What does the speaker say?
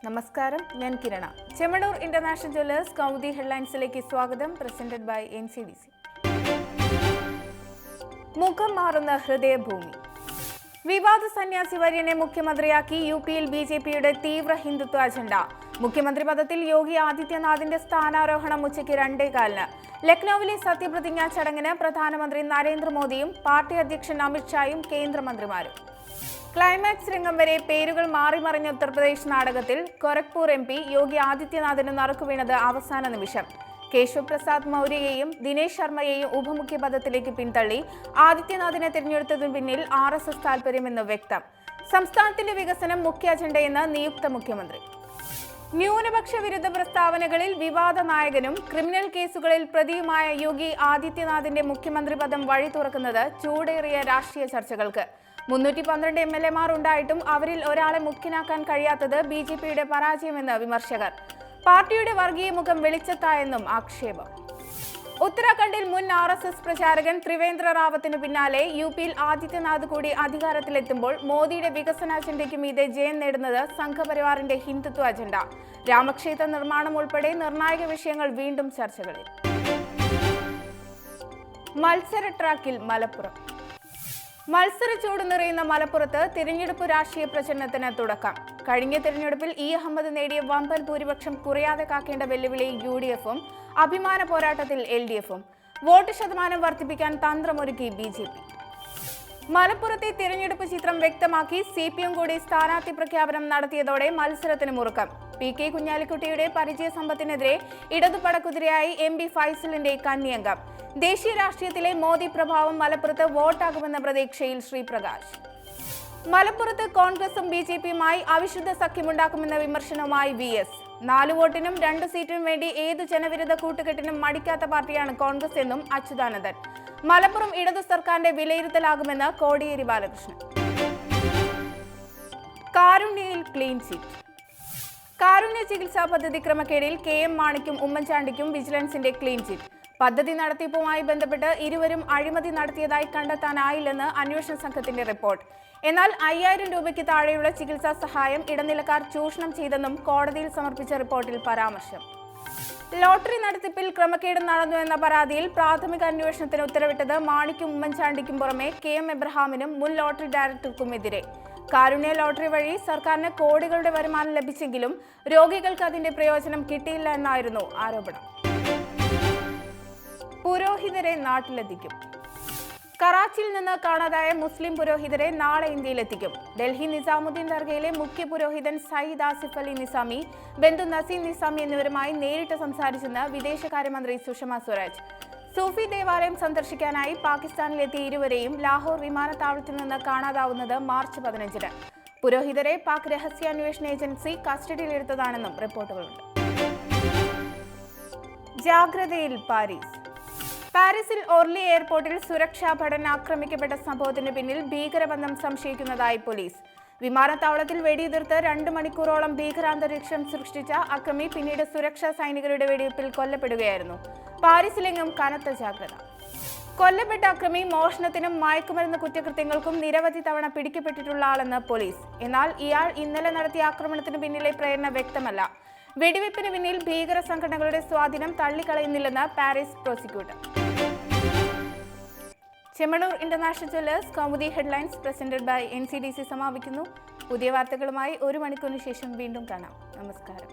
നമസ്കാരം, ഞാൻ Kiran. Chemmanur international jewellers Kaumudi ഹെഡ്ലൈൻസിലേക്ക് സ്വാഗതം. Presented by NCDC. മുഖം മാറുന്ന ഹൃദയഭൂമി. വിവാദ സന്യാസി വര്യനെ മുഖ്യമന്ത്രിയാക്കി UPയിൽ BJPയുടെ തീവ്ര ഹിന്ദുത്വ അജണ്ട. മുഖ്യമന്ത്രി പദത്തിൽ യോഗി ആദിത്യനാഥിന്റെ സ്ഥാനാരോഹണം ഉച്ചയ്ക്ക് 2:15. ലക്നൌവിലെ സത്യപ്രതിജ്ഞാ ചടങ്ങിന് പ്രധാനമന്ത്രി നരേന്ദ്രമോദിയും പാർട്ടി അധ്യക്ഷൻ അമിത്ഷായും കേന്ദ്രമന്ത്രിമാരും. ക്ലൈമാക്സ് രംഗം വരെ പേരുകൾ മാറിമറിഞ്ഞ ഉത്തർപ്രദേശ് നാടകത്തിൽ ഗോരഖ്പൂർ MP യോഗി ആദിത്യനാഥിന് നറുക്കുവീണത് അവസാന നിമിഷം. കേശവ് പ്രസാദ് മൗര്യയെയും ദിനേശ് ശർമ്മയെയും ഉപമുഖ്യ പദത്തിലേക്ക് പിന്തള്ളി ആദിത്യനാഥിനെ തിരഞ്ഞെടുത്തതിന് പിന്നിൽ RSS താൽപര്യമെന്ന് വ്യക്തം. സംസ്ഥാനത്തിന്റെ വികസനം മുഖ്യ അജണ്ടയെന്ന് നിയുക്ത മുഖ്യമന്ത്രി. ന്യൂനപക്ഷ വിരുദ്ധ പ്രസ്താവനകളിൽ വിവാദ നായകനും ക്രിമിനൽ കേസുകളിൽ പ്രതിയുമായ യോഗി ആദിത്യനാഥിന്റെ മുഖ്യമന്ത്രി പദം വഴി തുറക്കുന്നത് ചൂടേറിയ രാഷ്ട്രീയ ചർച്ചകൾക്ക്. 312 MLAമാർ ഉണ്ടായിട്ടും അവരിൽ ഒരാളെ മുഖ്യനാക്കാൻ കഴിയാത്തത് BJPയുടെ പരാജയമെന്ന് വിമർശകർ. പാർട്ടിയുടെ വർഗീയ മുഖം വെളിച്ചത്തായെന്നും ആക്ഷേപം. ഉത്തരാഖണ്ഡിൽ മുൻ RSS പ്രചാരകൻ ത്രിവേന്ദ്ര റാവത്തിന് പിന്നാലെ UPയിൽ ആദിത്യനാഥ് കൂടി അധികാരത്തിലെത്തുമ്പോൾ മോദിയുടെ വികസന അജണ്ടയ്ക്ക് മീതെ ജയം നേടുന്നത് സംഘപരിവാറിന്റെ ഹിന്ദുത്വ അജണ്ട. രാമക്ഷേത്ര നിർമ്മാണം ഉൾപ്പെടെ നിർണായക വിഷയങ്ങൾ വീണ്ടും ചർച്ചകളിൽ. മത്സര ട്രാക്കിൽ മലപ്പുറം. മത്സര ചൂട് നിറയുന്ന മലപ്പുറത്ത് തിരഞ്ഞെടുപ്പ് രാഷ്ട്രീയ പ്രചരണത്തിന് തുടക്കം. കഴിഞ്ഞ തിരഞ്ഞെടുപ്പിൽ അഹമ്മദ് നേടിയ വമ്പൻ ഭൂരിപക്ഷം കുറയാതെ കാക്കേണ്ട വെല്ലുവിളി UDFും അഭിമാന പോരാട്ടത്തിൽ LDFും. വോട്ട് ശതമാനം വർദ്ധിപ്പിക്കാൻ തന്ത്രമൊരുക്കി BJP. മലപ്പുറത്തെ തിരഞ്ഞെടുപ്പ് ചിത്രം വ്യക്തമാക്കി CPM കൂടി സ്ഥാനാർത്ഥി പ്രഖ്യാപനം നടത്തിയതോടെ മത്സരത്തിന് മുറുക്കം. PK കുഞ്ഞാലിക്കുട്ടിയുടെ പരിചയ സമ്പത്തിനെതിരെ ഇടതുപടക്കുതിരയായി MP ഫൈസലിന്റെ കന്നിയംഗം. ദേശീയ രാഷ്ട്രീയത്തിലെ മോദി പ്രഭാവം മലപ്പുറത്ത് വോട്ടാകുമെന്ന പ്രതീക്ഷയിൽ ശ്രീപ്രകാശ്. മലപ്പുറത്ത് കോൺഗ്രസും BJPയുമായി അവിശുദ്ധ സഖ്യമുണ്ടാക്കുമെന്ന വിമർശനവുമായി VS. 4 വോട്ടിനും 2 സീറ്റിനും വേണ്ടി ഏത് ജനവിരുദ്ധ കൂട്ടുകെട്ടിനും മടിക്കാത്ത പാർട്ടിയാണ് കോൺഗ്രസ് എന്നും അച്യുതാനന്ദൻ. മലപ്പുറം ഇടതു സർക്കാരിന്റെ വിലയിരുത്തലാകുമെന്ന് കോടിയേരി ബാലകൃഷ്ണൻ. കാരുണ്യയിൽ ക്ലീൻ ചീറ്റ്. കാരുണ്യ ചികിത്സാ പദ്ധതി ക്രമക്കേടിൽ KM മാണിക്കും ഉമ്മൻചാണ്ടിക്കും വിജിലൻസിന്റെ ക്ലീൻ ചീറ്റ്. പദ്ധതി നടത്തിപ്പുമായി ബന്ധപ്പെട്ട് ഇരുവരും അഴിമതി നടത്തിയതായി കണ്ടെത്താനായില്ലെന്ന് അന്വേഷണ സംഘത്തിന്റെ റിപ്പോർട്ട്. എന്നാൽ 5000 രൂപയ്ക്ക് താഴെയുള്ള ചികിത്സാ സഹായം ഇടനിലക്കാർ ചൂഷണം ചെയ്തെന്നും കോടതിയിൽ സമർപ്പിച്ച റിപ്പോർട്ടിൽ പരാമർശം. ലോട്ടറി നടത്തിപ്പിൽ ക്രമക്കേട് നടന്നുവെന്ന പരാതിയിൽ പ്രാഥമിക അന്വേഷണത്തിന് ഉത്തരവിട്ടത് മാണിക്കും ഉമ്മൻചാണ്ടിക്കും പുറമെ KM എബ്രഹാമിനും മുൻ ലോട്ടറി ഡയറക്ടർക്കുമെതിരെ. കാരുണ്യ ലോട്ടറി വഴി സർക്കാരിന് കോടികളുടെ വരുമാനം ലഭിച്ചെങ്കിലും രോഗികൾക്ക് അതിന്റെ പ്രയോജനം കിട്ടിയില്ല എന്നായിരുന്നു ആരോപണം. പുരോഹിതരെ നാട്ടിലെത്തിക്കും. കറാച്ചിയിൽ നിന്ന് കാണാതായ മുസ്ലിം പുരോഹിതരെ നാളെ ഇന്ത്യയിലെത്തിക്കും. ഡൽഹി നിസാമുദ്ദീൻ ദർഗയിലെ മുഖ്യ പുരോഹിതൻ സയ്യിദ് ആസിഫ് അലി നിസാമി, ബന്ധു നസീം നിസാമി എന്നിവരുമായി നേരിട്ട് സംസാരിച്ചെന്ന് വിദേശകാര്യമന്ത്രി സുഷമ സ്വരാജ്. സൂഫി ദേവാലയം സന്ദർശിക്കാനായി പാകിസ്ഥാനിലെത്തിയ ഇരുവരെയും ലാഹോർ വിമാനത്താവളത്തിൽ നിന്ന് കാണാതാവുന്നത് മാർച്ച് 15-ന്. പുരോഹിതരെ പാക് രഹസ്യാന്വേഷണ ഏജൻസി കസ്റ്റഡിയിലെടുത്തതാണെന്നും റിപ്പോർട്ടുകളുണ്ട്. ജാഗ്രതയിൽ പാരീസ്. പാരീസിൽ ഓർലി എയർപോർട്ടിൽ സുരക്ഷാ ഭടൻ ആക്രമിക്കപ്പെട്ട സംഭവത്തിന് പിന്നിൽ ഭീകരബന്ധം സംശയിക്കുന്നതായി പോലീസ്. വിമാനത്താവളത്തിൽ വെടിയുതിർത്ത് 2 മണിക്കൂറോളം ഭീകരാന്തരീക്ഷം സൃഷ്ടിച്ച അക്രമി പിന്നീട് സുരക്ഷാ സൈനികരുടെ വെടിവയ്പിൽ കൊല്ലപ്പെടുകയായിരുന്നു. പാരീസിലെങ്ങും കനത്ത ജാഗ്രത. കൊല്ലപ്പെട്ട അക്രമി മോഷണത്തിനും മയക്കുമരുന്ന് കുറ്റകൃത്യങ്ങൾക്കും നിരവധി തവണ പിടിക്കപ്പെട്ടിട്ടുള്ള ആളെന്ന് പോലീസ്. എന്നാൽ ഇയാൾ ഇന്നലെ നടത്തിയ ആക്രമണത്തിന് പിന്നിലെ പ്രേരണ വ്യക്തമല്ല. വെടിവയ്പ്പിന് പിന്നിൽ ഭീകര സംഘടനകളുടെ സ്വാധീനം തള്ളിക്കളയുന്നില്ലെന്ന് Paris prosecutor. Chemmanur international jewellers Kaumudi headlines presented by NCDC സമാപിക്കുന്നു. പുതിയ വാർത്തകളുമായി 1 മണിക്കൂറിന് ശേഷം വീണ്ടും കാണാം. നമസ്കാരം.